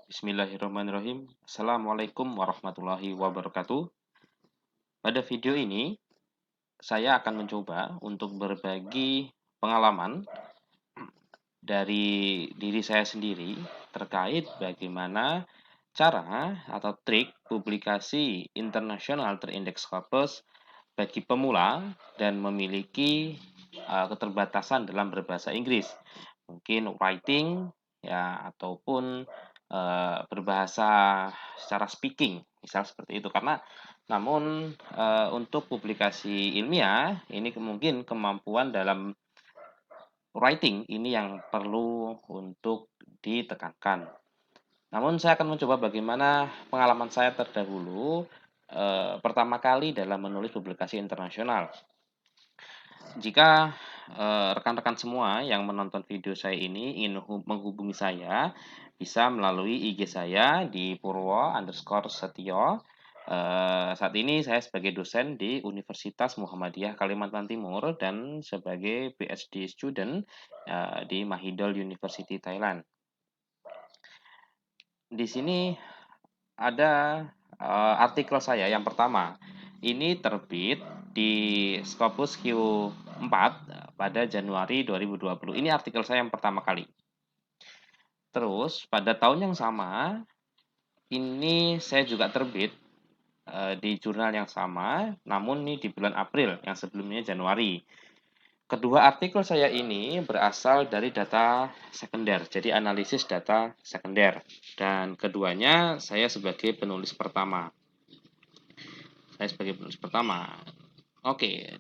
Bismillahirrahmanirrahim. Assalamualaikum warahmatullahi wabarakatuh. Pada video ini, saya akan mencoba untuk berbagi pengalaman dari diri saya sendiri terkait bagaimana cara atau trik publikasi internasional terindeks Scopus bagi pemula dan memiliki keterbatasan dalam berbahasa Inggris. Mungkin writing ya ataupun berbahasa secara speaking, misal seperti itu. Karena namun untuk publikasi ilmiah ini mungkin kemampuan dalam writing ini yang perlu untuk ditekankan. Namun saya akan mencoba bagaimana pengalaman saya terdahulu pertama kali dalam menulis publikasi internasional. Jika rekan-rekan semua yang menonton video saya ini ingin menghubungi saya, bisa melalui IG saya di Purwo_Setio. Saat ini saya sebagai dosen di Universitas Muhammadiyah Kalimantan Timur dan sebagai PhD student di Mahidol University Thailand. Di sini ada artikel saya yang pertama. Ini terbit di Scopus Q4 pada Januari 2020. Ini artikel saya yang pertama kali. Terus pada tahun yang sama, ini saya juga terbit di jurnal yang sama, namun ini di bulan April, yang sebelumnya Januari. Kedua artikel saya ini berasal dari data sekunder, jadi analisis data sekunder. Dan keduanya saya sebagai penulis pertama. Oke,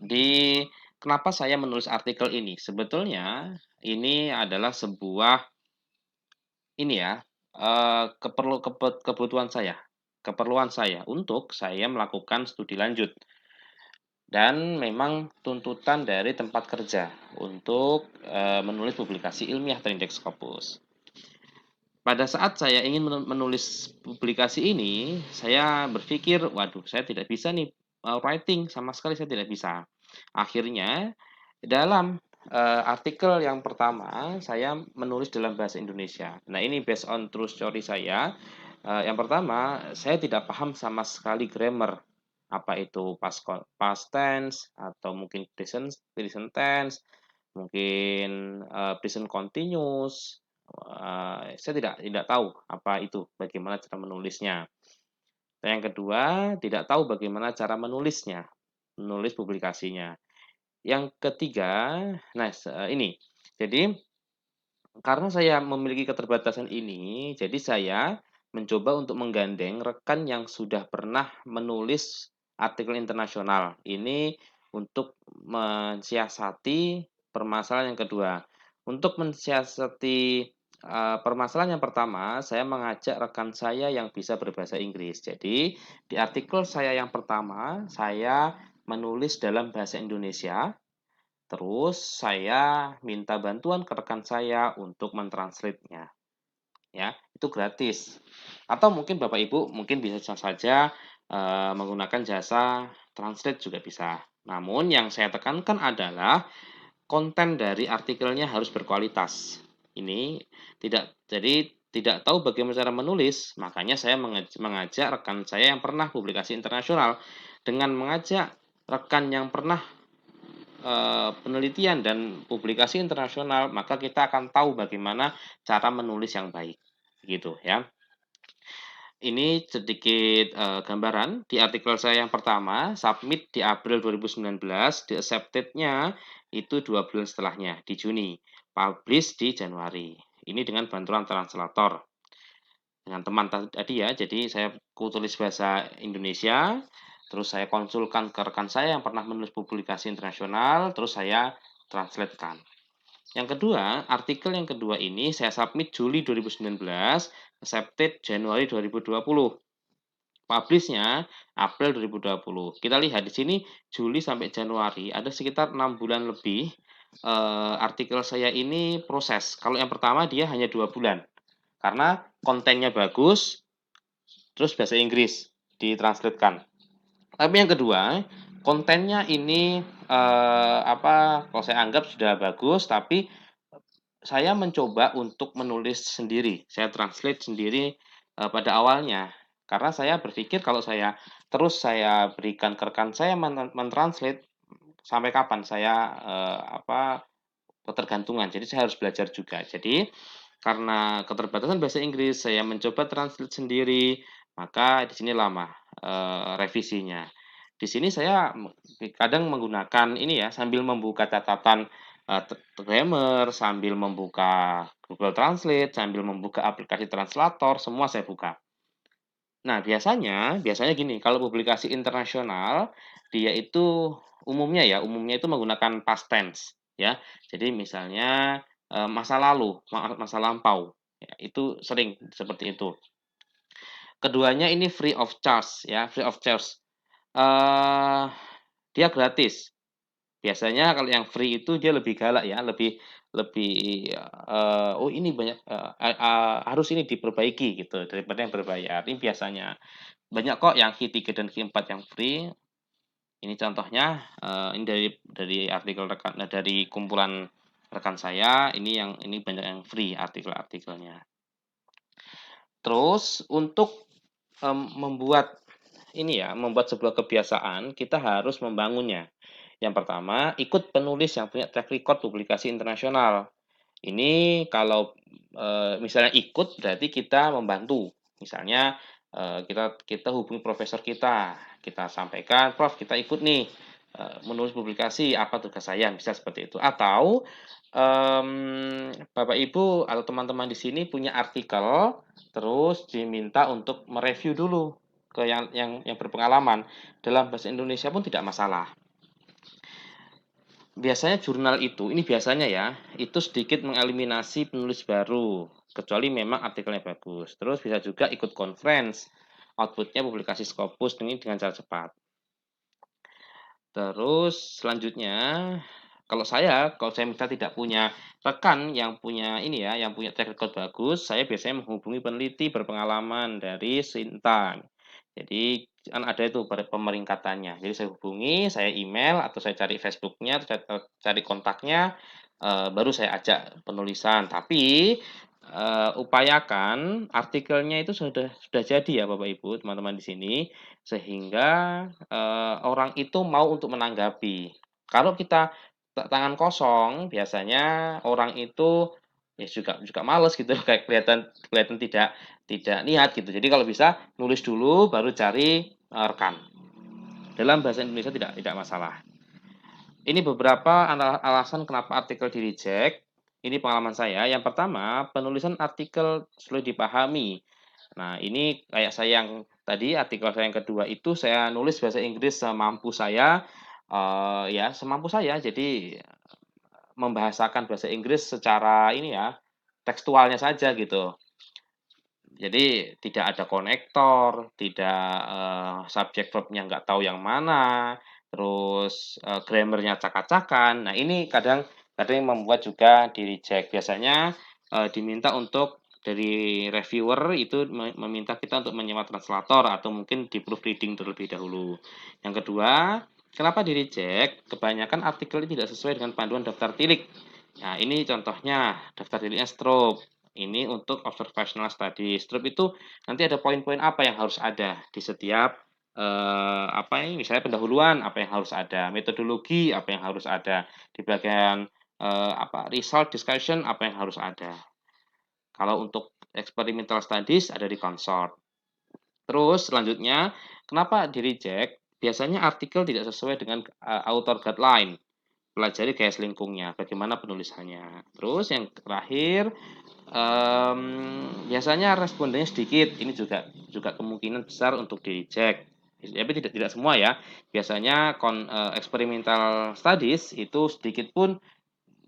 kenapa saya menulis artikel ini? Sebetulnya ini adalah sebuah keperluan saya untuk saya melakukan studi lanjut. Dan memang tuntutan dari tempat kerja untuk menulis publikasi ilmiah terindeks Scopus. Pada saat saya ingin menulis publikasi ini, saya berpikir, waduh, saya tidak bisa nih writing, sama sekali saya tidak bisa. Akhirnya, dalam artikel yang pertama, saya menulis dalam bahasa Indonesia. Nah, ini based on true story saya. Yang pertama, saya tidak paham sama sekali grammar. Apa itu past tense, atau mungkin present tense, mungkin present continuous. Saya tidak tahu apa itu, bagaimana cara menulisnya. Dan yang kedua, tidak tahu bagaimana cara menulis publikasinya. Yang ketiga, ini. Jadi, karena saya memiliki keterbatasan ini, jadi saya mencoba untuk menggandeng rekan yang sudah pernah menulis artikel internasional. Ini untuk mensiasati permasalahan yang kedua. Untuk mensiasati permasalahan yang pertama, saya mengajak rekan saya yang bisa berbahasa Inggris. Jadi, di artikel saya yang pertama, saya menulis dalam bahasa Indonesia. Terus saya minta bantuan ke rekan saya untuk mentranslate-nya. Ya, itu gratis. Atau mungkin Bapak Ibu mungkin bisa saja menggunakan jasa translate juga bisa. Namun yang saya tekankan adalah konten dari artikelnya harus berkualitas. Ini tidak tahu bagaimana cara menulis, makanya saya mengajak rekan saya yang pernah publikasi internasional. Dengan mengajak rekan yang pernah penelitian dan publikasi internasional, maka kita akan tahu bagaimana cara menulis yang baik. Gitu ya. Ini sedikit gambaran di artikel saya yang pertama, submit di April 2019, di accepted-nya itu 2 bulan setelahnya, di Juni. Publish di Januari. Ini dengan bantuan translator. Dengan teman tadi ya, jadi saya tulis bahasa Indonesia, terus saya konsulkan ke rekan saya yang pernah menulis publikasi internasional, terus saya translatekan. Yang kedua, artikel yang kedua ini saya submit Juli 2019, accepted Januari 2020. Publish-nya April 2020. Kita lihat di sini Juli sampai Januari ada sekitar 6 bulan lebih artikel saya ini proses. Kalau yang pertama dia hanya 2 bulan. Karena kontennya bagus, terus bahasa Inggris ditranslatekan. Tapi yang kedua, kontennya ini kalau saya anggap sudah bagus, tapi saya mencoba untuk menulis sendiri. Saya translate sendiri pada awalnya. Karena saya berpikir kalau saya berikan ke rekan saya mentranslate, sampai kapan saya, ketergantungan. Jadi saya harus belajar juga. Jadi karena keterbatasan bahasa Inggris, saya mencoba translate sendiri, maka di sini lama, revisinya. Di sini saya kadang menggunakan ini ya, sambil membuka catatan, grammar, sambil membuka Google Translate, sambil membuka aplikasi translator, semua saya buka. Nah, biasanya gini, kalau publikasi internasional, dia itu umumnya itu menggunakan past tense, ya. Jadi misalnya, masa lalu, masa lampau, ya, itu sering seperti itu. Keduanya ini free of charge, ya, free of charge. Eee, Dia gratis. Biasanya kalau yang free itu dia lebih galak ya, lebih lebih, "Oh ini banyak, harus ini diperbaiki," gitu, daripada yang berbayar. Ini biasanya. Banyak kok yang Q3 dan Q4 yang free. Ini contohnya, ini dari artikel dari kumpulan rekan saya, ini banyak yang free artikel-artikelnya. Terus untuk, membuat sebuah kebiasaan, kita harus membangunnya. Yang pertama, ikut penulis yang punya track record publikasi internasional. Ini kalau, misalnya ikut berarti kita membantu. Misalnya, kita kita hubungi profesor kita sampaikan, "Prof, kita ikut nih, menulis publikasi, apa tugas saya?" Bisa seperti itu. Atau, Bapak Ibu atau teman-teman di sini punya artikel, terus diminta untuk mereview dulu ke yang berpengalaman. Dalam bahasa Indonesia pun tidak masalah. Biasanya jurnal ini biasanya ya, itu sedikit mengeliminasi penulis baru, kecuali memang artikelnya bagus. Terus bisa juga ikut conference, outputnya publikasi Scopus ini dengan cara cepat. Terus selanjutnya, kalau saya minta tidak punya rekan yang punya yang punya track record bagus, saya biasanya menghubungi peneliti berpengalaman dari Sinta. Jadi kan ada itu pemeringkatannya. Jadi saya hubungi, saya email atau saya cari Facebooknya, cari kontaknya, baru saya ajak penulisan. Tapi upayakan artikelnya itu sudah jadi ya Bapak Ibu, teman-teman di sini, sehingga orang itu mau untuk menanggapi. Kalau kita tangan kosong, biasanya orang itu ya juga males gitu, kayak kelihatan kelihatan tidak tidak niat gitu. Jadi kalau bisa nulis dulu, baru cari rekan. Dalam bahasa Indonesia tidak masalah. Ini beberapa alasan kenapa artikel di-reject. Ini pengalaman saya. Yang pertama, penulisan artikel sulit dipahami. Nah, ini kayak saya yang tadi, artikel saya yang kedua itu saya nulis bahasa Inggris semampu saya, ya semampu saya. Jadi membahasakan bahasa Inggris secara tekstualnya saja gitu. Jadi tidak ada konektor, tidak, subjek verbnya nggak tahu yang mana, terus, grammar-nya acak-acakan. Nah, ini kadang kadang membuat juga di-reject. Biasanya, diminta untuk dari reviewer itu meminta kita untuk menyewa translator atau mungkin di-proofreading terlebih dahulu. Yang kedua, kenapa di-reject? Kebanyakan artikel ini tidak sesuai dengan panduan daftar tilik. Nah, ini contohnya daftar tiliknya Stroop. Ini untuk observational study. Stroop itu nanti ada poin-poin apa yang harus ada di setiap misalnya pendahuluan apa yang harus ada, metodologi apa yang harus ada, di bagian result discussion apa yang harus ada. Kalau untuk experimental studies ada di consort. Terus selanjutnya, kenapa di-reject? Biasanya artikel tidak sesuai dengan author guideline. Pelajari gaya selingkungnya, bagaimana penulisannya. Terus yang terakhir, biasanya respondennya sedikit, ini juga juga kemungkinan besar untuk di-reject. Tapi tidak tidak semua ya. Biasanya experimental studies itu sedikit pun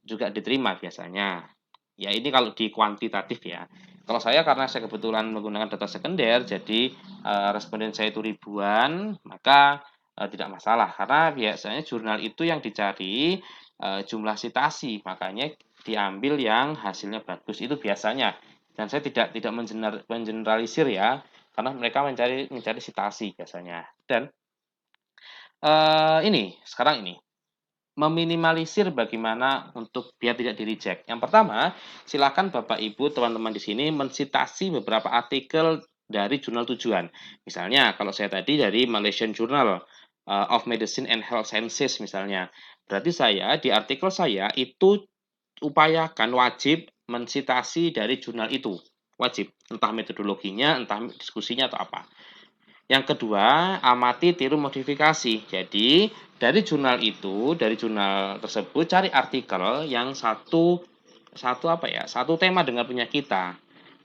juga diterima biasanya. Ya ini kalau di kuantitatif ya. Kalau saya karena saya kebetulan menggunakan data sekunder, jadi responden saya itu ribuan, maka tidak masalah karena biasanya jurnal itu yang dicari jumlah citasi, makanya diambil yang hasilnya bagus itu biasanya. Dan saya tidak mengeneralisir ya, karena mereka mencari mencari citasi biasanya. Dan sekarang ini meminimalisir bagaimana untuk biar tidak di-reject. Yang pertama, silakan Bapak Ibu, teman-teman di sini mensitasi beberapa artikel dari jurnal tujuan. Misalnya, kalau saya tadi dari Malaysian Journal of Medicine and Health Sciences misalnya. Berarti saya di artikel saya itu upayakan wajib mensitasi dari jurnal itu. Wajib, entah metodologinya, entah diskusinya atau apa. Yang kedua, amati tiru modifikasi. Jadi, dari jurnal itu, dari jurnal tersebut cari artikel yang satu tema dengan punya kita.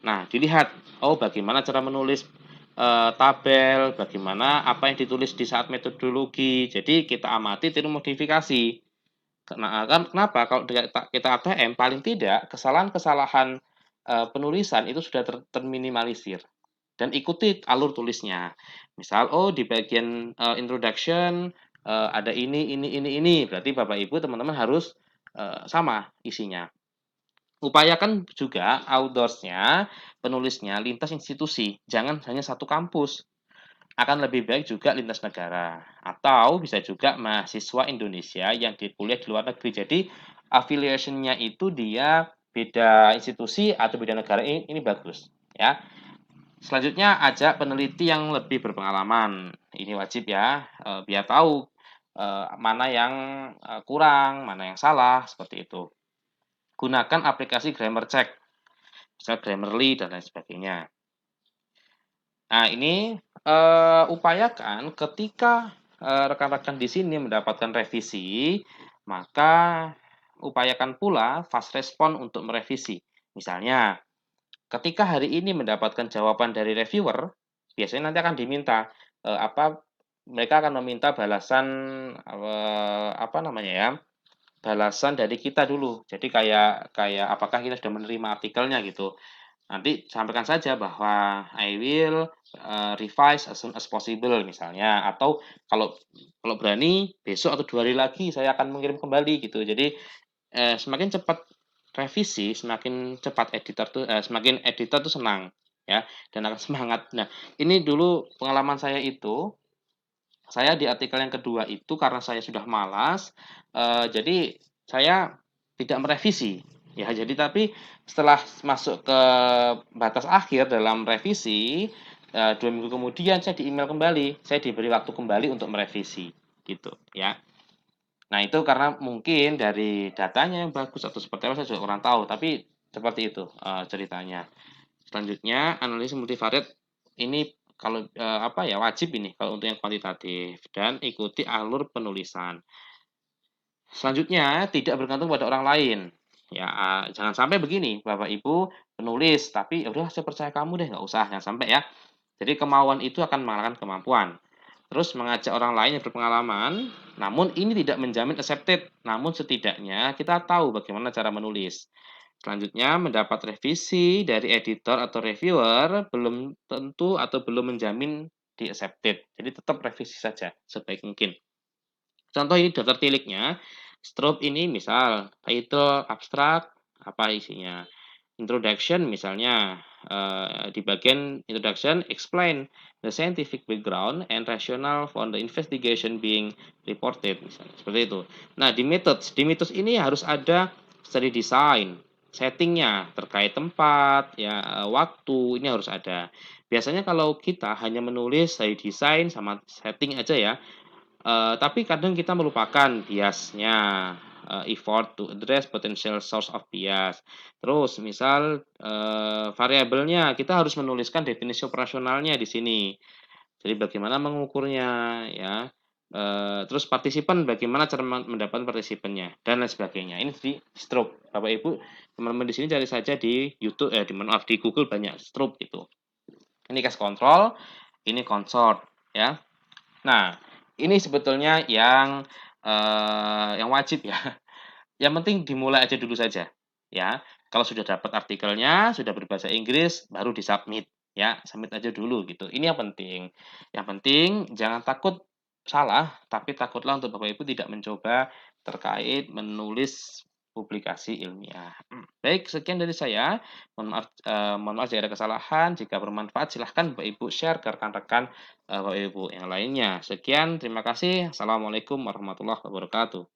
Nah, dilihat, oh bagaimana cara menulis tabel, bagaimana apa yang ditulis di saat metodologi. Jadi kita amati tiru modifikasi. Nah, kan kenapa kalau kita ATM paling tidak kesalahan-kesalahan penulisan itu sudah terminimalisir dan ikuti alur tulisnya. Misal, oh di bagian introduction ada ini, berarti Bapak Ibu teman-teman harus sama isinya. Upayakan juga outdoorsnya, penulisnya lintas institusi, jangan hanya satu kampus. Akan lebih baik juga lintas negara. Atau bisa juga mahasiswa Indonesia yang kuliah di luar negeri. Jadi affiliation-nya itu dia beda institusi atau beda negara ini bagus. Ya. Selanjutnya ajak peneliti yang lebih berpengalaman. Ini wajib ya, biar tahu mana yang kurang, mana yang salah, seperti itu. Gunakan aplikasi grammar check, misal Grammarly dan lain sebagainya. Nah, ini upayakan ketika rekan-rekan di sini mendapatkan revisi, maka upayakan pula fast respon untuk merevisi. Misalnya, ketika hari ini mendapatkan jawaban dari reviewer, biasanya nanti akan diminta mereka akan meminta balasan apa namanya ya, balasan dari kita dulu. Jadi kayak kayak apakah kita sudah menerima artikelnya gitu. Nanti sampaikan saja bahwa I will revise as soon as possible misalnya, atau kalau kalau berani besok atau 2 hari lagi saya akan mengirim kembali gitu. Jadi semakin cepat revisi, semakin cepat semakin editor tuh senang ya dan akan semangat. Nah, ini dulu pengalaman saya itu, saya di artikel yang kedua itu karena saya sudah malas, jadi saya tidak merevisi. Ya, jadi tapi setelah masuk ke batas akhir dalam revisi, 2 minggu kemudian saya di-email kembali, saya diberi waktu kembali untuk merevisi, gitu ya. Nah, itu karena mungkin dari datanya yang bagus atau seperti apa saya juga kurang tahu, tapi seperti itu ceritanya. Selanjutnya, analisis multivariat ini kalau wajib ini kalau untuk yang kuantitatif dan ikuti alur penulisan. Selanjutnya, tidak bergantung pada orang lain. Ya, jangan sampai begini, Bapak Ibu penulis, tapi ya udah saya percaya kamu deh, nggak usah, jangan sampai ya. Jadi kemauan itu akan mengalahkan kemampuan. Terus mengajak orang lain yang berpengalaman, namun ini tidak menjamin accepted, namun setidaknya kita tahu bagaimana cara menulis. Selanjutnya, mendapat revisi dari editor atau reviewer belum tentu atau belum menjamin di accepted. Jadi tetap revisi saja sebaik mungkin. Contoh ini daftar tiliknya. Stroke ini misal title abstrak apa isinya. Introduction misalnya di bagian introduction explain the scientific background and rationale for the investigation being reported misalnya seperti itu. Nah, di methods ini harus ada study design, settingnya terkait tempat ya, waktu ini harus ada. Biasanya kalau kita hanya menulis study design sama setting aja ya, tapi kadang kita melupakan biasnya, effort to address potential source of bias. Terus misal, variabelnya kita harus menuliskan definisi operasionalnya di sini. Jadi bagaimana mengukurnya ya, terus partisipan bagaimana cara mendapatkan partisipannya dan lain sebagainya. Ini di stroke. Bapak Ibu, teman-teman di sini cari saja di YouTube di Google banyak stroke itu. Ini case control, ini consort ya. Nah, ini sebetulnya yang wajib ya. Yang penting dimulai aja dulu saja, ya. Kalau sudah dapat artikelnya, sudah berbahasa Inggris, baru disubmit, ya. Submit aja dulu gitu. Ini yang penting. Yang penting jangan takut salah, tapi takutlah untuk Bapak Ibu tidak mencoba terkait menulis publikasi ilmiah. Baik, sekian dari saya. Mohon maaf jika ada kesalahan. Jika bermanfaat, silahkan Bapak Ibu share ke rekan-rekan Bapak Ibu yang lainnya. Sekian, terima kasih. Assalamualaikum warahmatullahi wabarakatuh.